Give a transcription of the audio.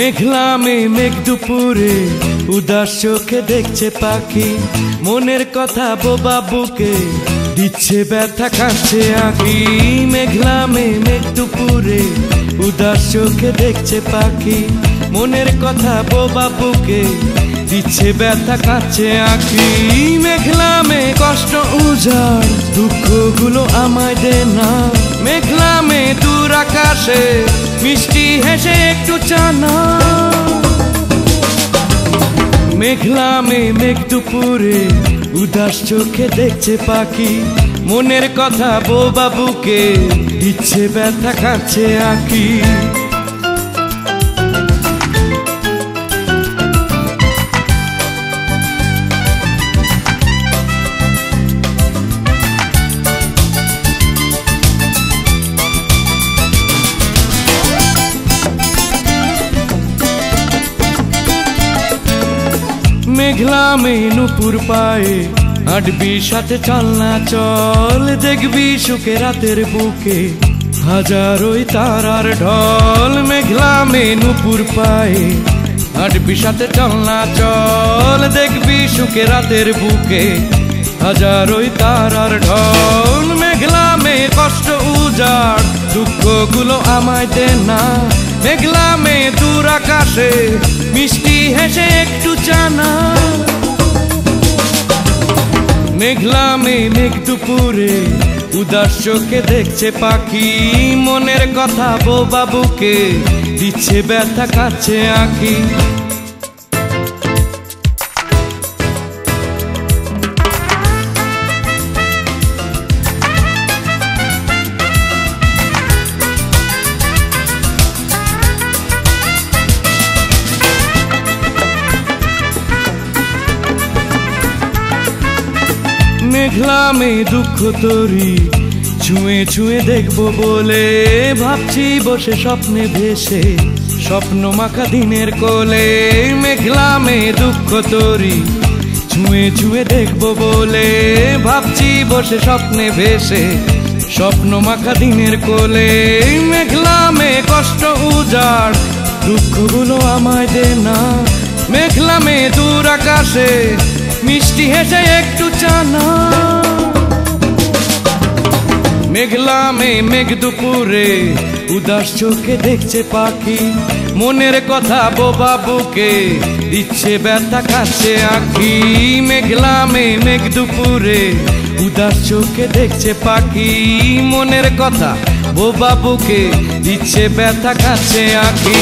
মেঘলা মেঘ দুপুরে উদাস চোখে দেখছে পাখি, মনের কথা বোবা বুকে দিচ্ছে ব্যথা কাছে আঁকি। মেঘলা মেঘ দুপুরে উদাস চোখে দেখছে পাখি, মনের কথা বোবা বুকে দিচ্ছে ব্যথা কাছে আঁকি। মেঘলা কষ্ট উজাড় দুঃখগুলো আমায় দে না, মেঘলা দূর আকাশে মিষ্টি হেসে একটু চানা। মেঘলা মেঘ দুপুরে উদাস চোখে দেখছে পাখি, মনের কথা বোবা বুকে দিচ্ছে ব্যথা কাছে আঁকি। মেঘলা নুপুর পায়ে হাঁটবি সাথে চল না চল, দেখবি সুখে রাতের বুকে হাজারোই তারার ঢল। মেঘলা নুপুর পায়ে হাঁটবি সাথে চল না চল, দেখবি সুখে রাতের বুকে হাজারোই তারার ঢল। মেঘলা কষ্ট উজাড় দুঃখগুলো আমায় দে না, মেঘলা দূর আকাশে মিষ্টি হেসে একটু চানা। মেঘলা মেঘ দুপুরে উদাস চোখে দেখছে পাখি, মনের কথা বোবা বুকে দিচ্ছে ব্যথা কাছে আঁকি। মেঘলা দুঃখ তরি ছুঁয়ে ছুঁয়ে দেখবো বলে ভাবছি বসে স্বপ্নে ভেসে, স্বপ্ন মাখা দিনের কোলে। মেঘলা দুঃখ তরি ছুঁয়ে ছুঁয়ে দেখবো বলে ভাবছি বসে স্বপ্নে ভেসে, স্বপ্ন মাখা দিনের কোলে। মেঘলা কষ্ট উজাড় দুঃখগুলো আমায় দে না, মেঘলা দূর আকাশে মিষ্টি হেসে একটু চানা। মেঘলা মেঘ দুপুরে উদাস চোখে দেখছে পাখি, মনের কথা বোবা বুকে দিচ্ছে ব্যথা কাছে আঁকি। মেঘলা মেঘ দুপুরে উদাস চোখে দেখছে পাখি, মনের কথা বোবা বুকে দিচ্ছে ব্যথা কাছে আঁকি।